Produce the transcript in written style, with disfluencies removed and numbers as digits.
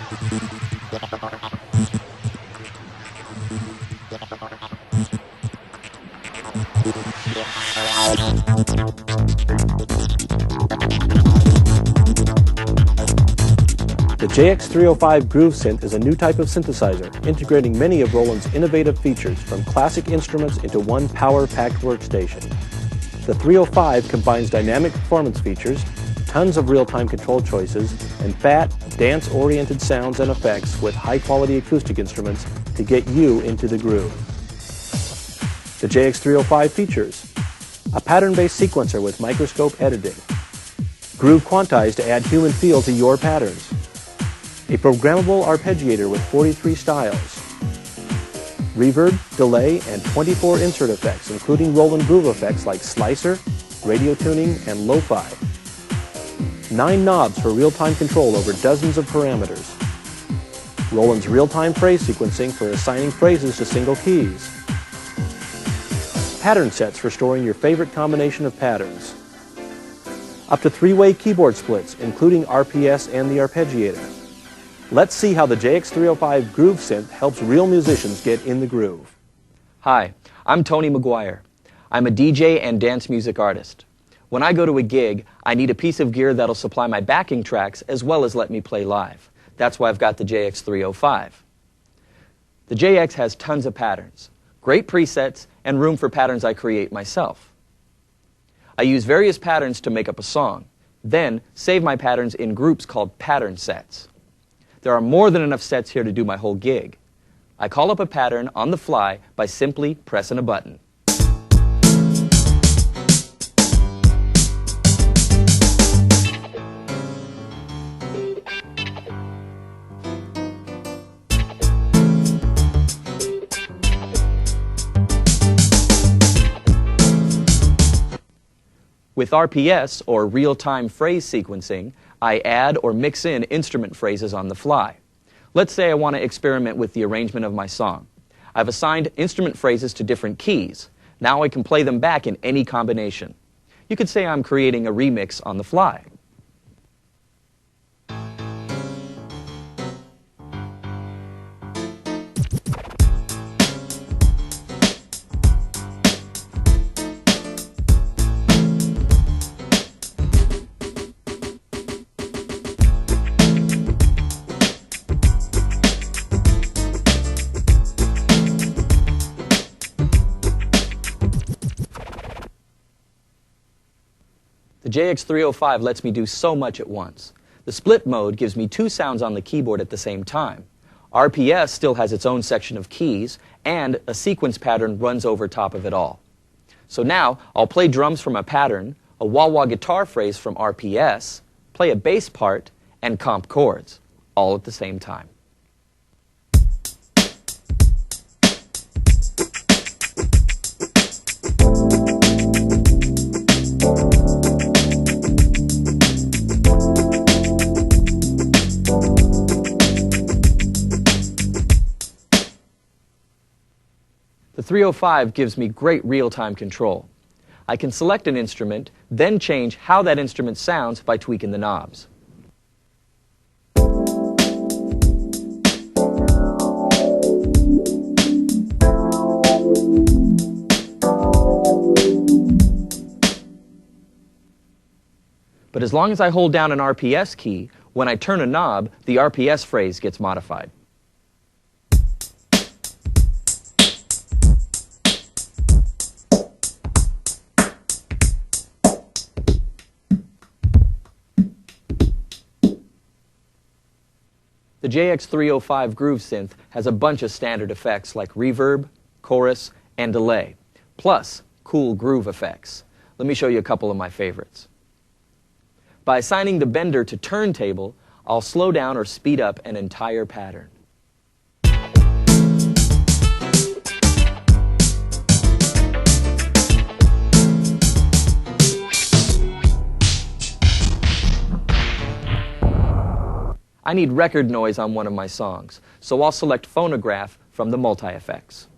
The JX305 Groove Synth is a new type of synthesizer, integrating many of Roland's innovative features from classic instruments into one power-packed workstation. The 305 combines dynamic performance features, tons of real-time control choices, and fat, dance-oriented sounds and effects with high-quality acoustic instruments to get you into the groove. The JX305 features a pattern-based sequencer with microscope editing, groove quantized to add human feel to your patterns, a programmable arpeggiator with 43 styles, reverb, delay, and 24 insert effects, including Roland groove effects like slicer, radio tuning, and lo-fi. 9 knobs for real-time control over dozens of parameters. Roland's real-time phrase sequencing for assigning phrases to single keys. Pattern sets for storing your favorite combination of patterns. Up to 3-way keyboard splits, including RPS and the arpeggiator. Let's see how the JX305 Groove Synth helps real musicians get in the groove. Hi, I'm Tony McGuire. I'm a DJ and dance music artist. When I go to a gig, I need a piece of gear that'll supply my backing tracks as well as let me play live. That's why I've got the JX305. The JX has tons of patterns, great presets, and room for patterns I create myself. I use various patterns to make up a song, then save my patterns in groups called pattern sets. There are more than enough sets here to do my whole gig. I call up a pattern on the fly by simply pressing a button. With RPS, or real-time phrase sequencing, I add or mix in instrument phrases on the fly. Let's say I want to experiment with the arrangement of my song. I've assigned instrument phrases to different keys. Now I can play them back in any combination. You could say I'm creating a remix on the fly. The JX305 lets me do so much at once. The split mode gives me 2 sounds on the keyboard at the same time. RPS still has its own section of keys, and a sequence pattern runs over top of it all. So now I'll play drums from a pattern, a wah-wah guitar phrase from RPS, play a bass part, and comp chords, all at the same time. The 305 gives me great real-time control. I can select an instrument, then change how that instrument sounds by tweaking the knobs. But as long as I hold down an RPS key, when I turn a knob, the RPS phrase gets modified. The JX305 Groove Synth has a bunch of standard effects like reverb, chorus, and delay, plus cool groove effects. Let me show you a couple of my favorites. By assigning the bender to turntable, I'll slow down or speed up an entire pattern. I need record noise on one of my songs, so I'll select phonograph from the multi-effects.